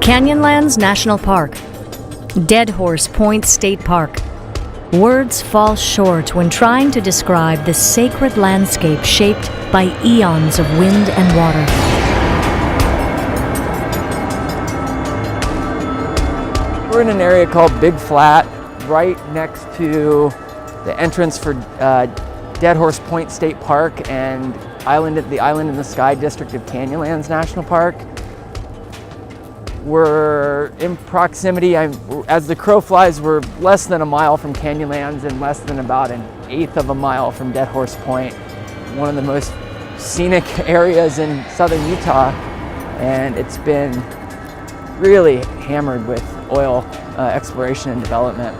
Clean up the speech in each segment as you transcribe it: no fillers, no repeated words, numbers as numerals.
Canyonlands National Park, Dead Horse Point State Park. Words fall short when trying to describe this sacred landscape shaped by eons of wind and water. We're in an area called Big Flat, right next to the entrance for Dead Horse Point State Park and the Island in the Sky district of Canyonlands National Park. We're in proximity, as the crow flies, we're less than a mile from Canyonlands and less than about an eighth of a mile from Dead Horse Point, one of the most scenic areas in southern Utah, and it's been really hammered with oil exploration and development.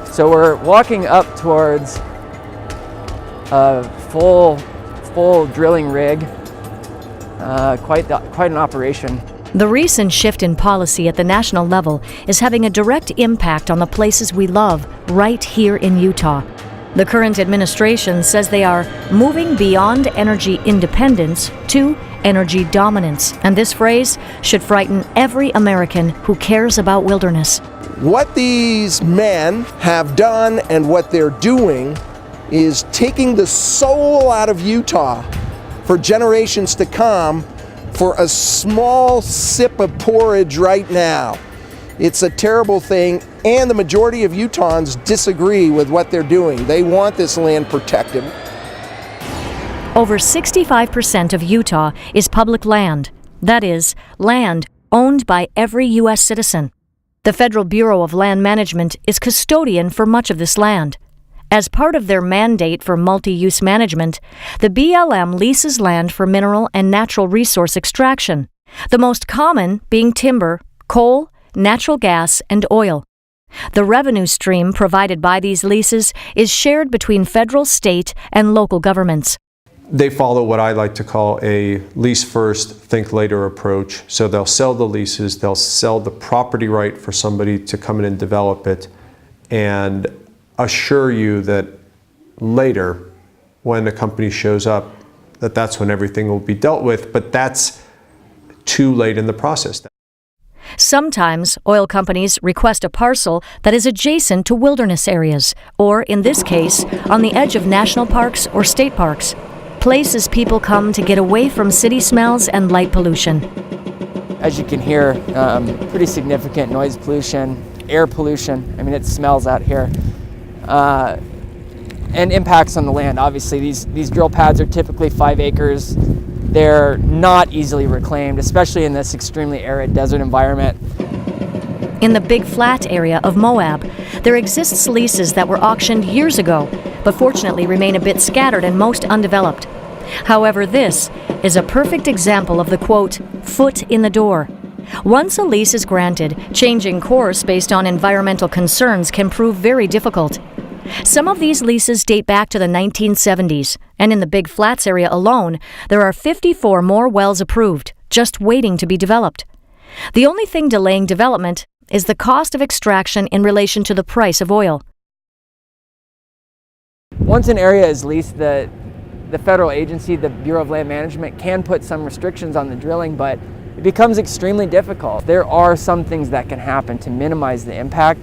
So we're walking up towards a full drilling rig, quite an operation. The recent shift in policy at the national level is having a direct impact on the places we love right here in Utah. The current administration says they are moving beyond energy independence to energy dominance, and this phrase should frighten every American who cares about wilderness. What these men have done and what they're doing is taking the soul out of Utah for generations to come for a small sip of porridge right now. It's a terrible thing, and the majority of Utahns disagree with what they're doing. They want this land protected. Over 65% of Utah is public land. That is, land owned by every U.S. citizen. The Federal Bureau of Land Management is custodian for much of this land. As part of their mandate for multi-use management, the BLM leases land for mineral and natural resource extraction, the most common being timber, coal, natural gas, and oil. The revenue stream provided by these leases is shared between federal, state, and local governments. They follow what I like to call a lease first, think later approach. So they'll sell the leases, they'll sell the property right for somebody to come in and develop it, and assure you that later, when the company shows up, that's when everything will be dealt with, but that's too late in the process. Sometimes oil companies request a parcel that is adjacent to wilderness areas, or in this case, on the edge of national parks or state parks, places people come to get away from city smells and light pollution. As you can hear, pretty significant noise pollution, air pollution. I mean, it smells out here. And impacts on the land. Obviously, these drill pads are typically 5 acres. They're not easily reclaimed, especially in this extremely arid desert environment. In the Big Flat area of Moab, there exists leases that were auctioned years ago, but fortunately remain a bit scattered and most undeveloped. However, this is a perfect example of the, quote, foot in the door. Once a lease is granted, changing course based on environmental concerns can prove very difficult. Some of these leases date back to the 1970s, and in the Big Flats area alone, there are 54 more wells approved, just waiting to be developed. The only thing delaying development is the cost of extraction in relation to the price of oil. Once an area is leased, the federal agency, the Bureau of Land Management, can put some restrictions on the drilling, but it becomes extremely difficult. There are some things that can happen to minimize the impact,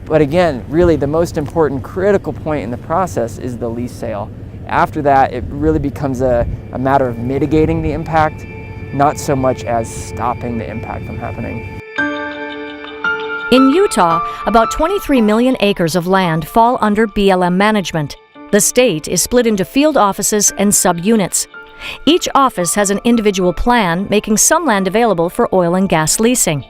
but again, really the most important critical point in the process is the lease sale. After that, it really becomes a matter of mitigating the impact, not so much as stopping the impact from happening. In Utah, about 23 million acres of land fall under BLM management. The state is split into field offices and subunits. Each office has an individual plan, making some land available for oil and gas leasing.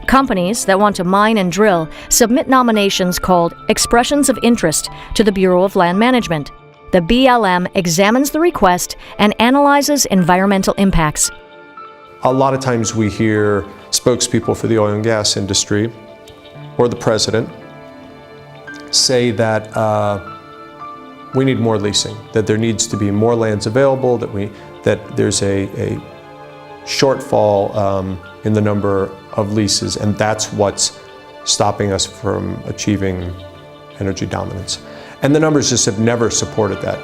Companies that want to mine and drill submit nominations called expressions of interest to the Bureau of Land Management. The BLM examines the request and analyzes environmental impacts. A lot of times we hear spokespeople for the oil and gas industry or the president say that we need more leasing, that there needs to be more lands available, that there's a shortfall in the number of leases, and that's what's stopping us from achieving energy dominance. And the numbers just have never supported that.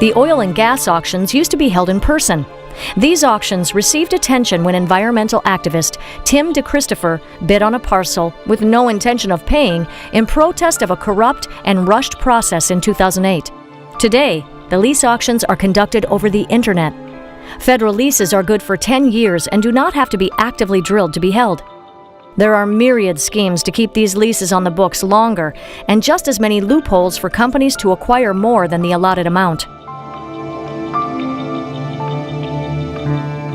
The oil and gas auctions used to be held in person. These auctions received attention when environmental activist Tim DeChristopher bid on a parcel with no intention of paying in protest of a corrupt and rushed process in 2008. Today, the lease auctions are conducted over the internet. Federal leases are good for 10 years and do not have to be actively drilled to be held. There are myriad schemes to keep these leases on the books longer, and just as many loopholes for companies to acquire more than the allotted amount.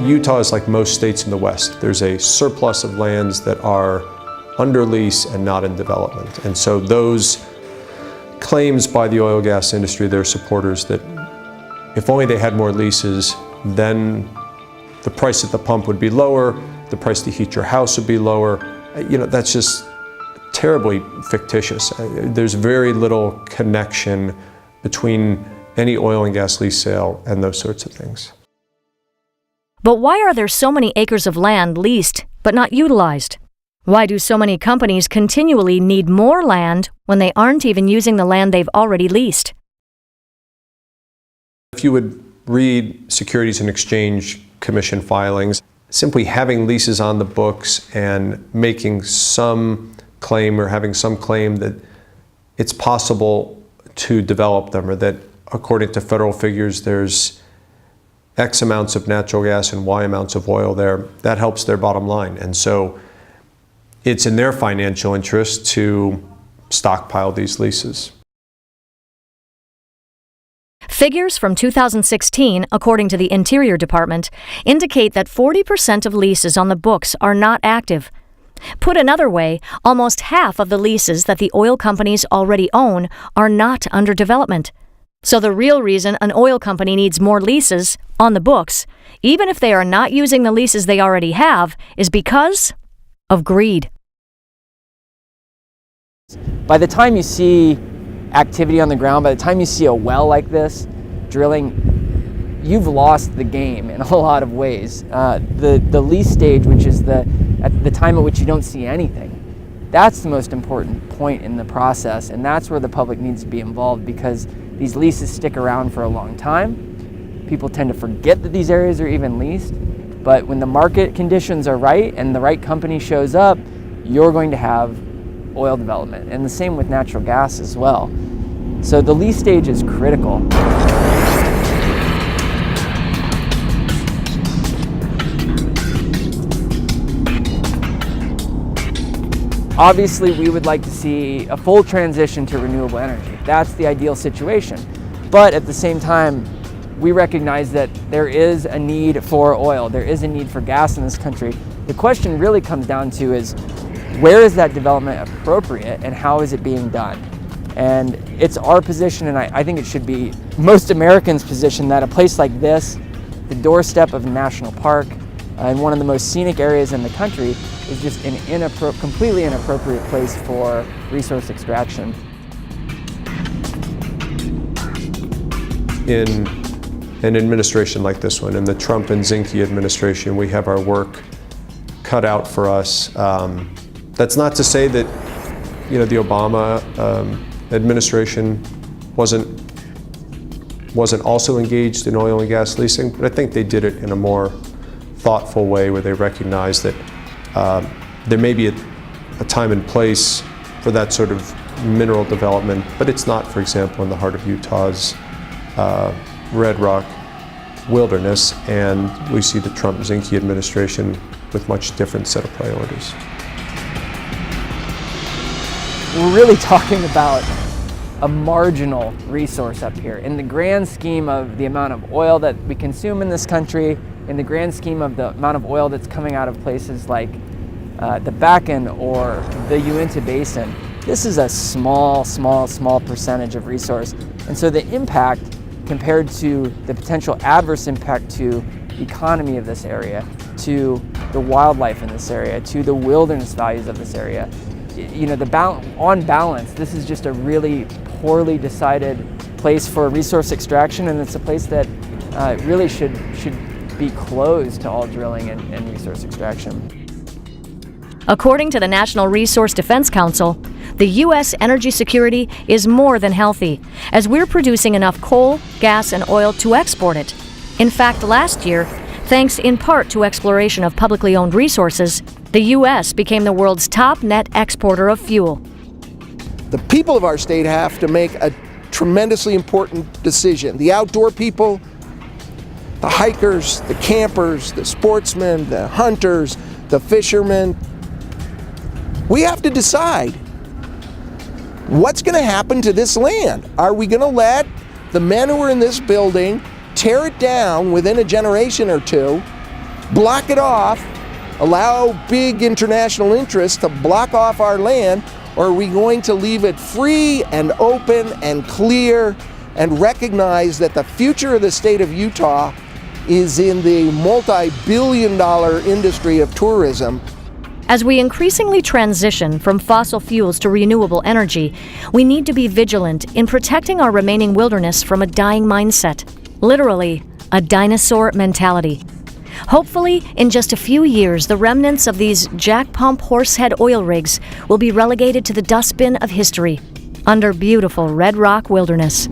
Utah is like most states in the West. There's a surplus of lands that are under lease and not in development. And so those claims by the oil and gas industry, their supporters, that if only they had more leases, then the price at the pump would be lower, the price to heat your house would be lower. That's just terribly fictitious. There's very little connection between any oil and gas lease sale and those sorts of things. But why are there so many acres of land leased but not utilized? Why do so many companies continually need more land when they aren't even using the land they've already leased? If you would read Securities and Exchange Commission filings, simply having leases on the books and making some claim or having some claim that it's possible to develop them, or that according to federal figures there's X amounts of natural gas and Y amounts of oil there, that helps their bottom line. And so it's in their financial interest to stockpile these leases. Figures from 2016, according to the Interior Department, indicate that 40% of leases on the books are not active. Put another way, almost half of the leases that the oil companies already own are not under development. So the real reason an oil company needs more leases on the books, even if they are not using the leases they already have, is because of greed. By the time you see activity on the ground, by the time you see a well like this drilling, you've lost the game in a lot of ways. The lease stage, which is at the time at which you don't see anything, that's the most important point in the process, and that's where the public needs to be involved, because these leases stick around for a long time. People tend to forget that these areas are even leased, but when the market conditions are right and the right company shows up, you're going to have oil development, and the same with natural gas as well. So the lease stage is critical. Obviously, we would like to see a full transition to renewable energy. That's the ideal situation. But at the same time, we recognize that there is a need for oil. There is a need for gas in this country. The question really comes down to is, where is that development appropriate and how is it being done? And it's our position, and I think it should be most Americans' position, that a place like this, the doorstep of a national park, and one of the most scenic areas in the country, is just an completely inappropriate place for resource extraction. In an administration like this one, in the Trump and Zinke administration, we have our work cut out for us. That's not to say that, the Obama administration wasn't also engaged in oil and gas leasing, but I think they did it in a more thoughtful way, where they recognized that there may be a time and place for that sort of mineral development, but it's not, for example, in the heart of Utah's Red Rock wilderness, and we see the Trump-Zinke administration with much different set of priorities. We're really talking about a marginal resource up here. In the grand scheme of the amount of oil that we consume in this country, in the grand scheme of the amount of oil that's coming out of places like the Bakken or the Uinta Basin, this is a small percentage of resource. And so the impact compared to the potential adverse impact to the economy of this area, to the wildlife in this area, to the wilderness values of this area, on balance, this is just a really poorly decided place for resource extraction, and it's a place that really should be closed to all drilling and resource extraction. According to the National Resource Defense Council, the U.S. energy security is more than healthy, as we're producing enough coal, gas, and oil to export it. In fact, last year, Thanks in part to exploration of publicly owned resources, the U.S. became the world's top net exporter of fuel. The people of our state have to make a tremendously important decision. The outdoor people, the hikers, the campers, the sportsmen, the hunters, the fishermen. We have to decide what's going to happen to this land. Are we going to let the men who are in this building tear it down within a generation or two, block it off, allow big international interests to block off our land, or are we going to leave it free and open and clear and recognize that the future of the state of Utah is in the multi-billion-dollar industry of tourism? As we increasingly transition from fossil fuels to renewable energy, we need to be vigilant in protecting our remaining wilderness from a dying mindset. Literally, a dinosaur mentality. Hopefully, in just a few years, the remnants of these jack pump horsehead oil rigs will be relegated to the dustbin of history under beautiful red rock wilderness.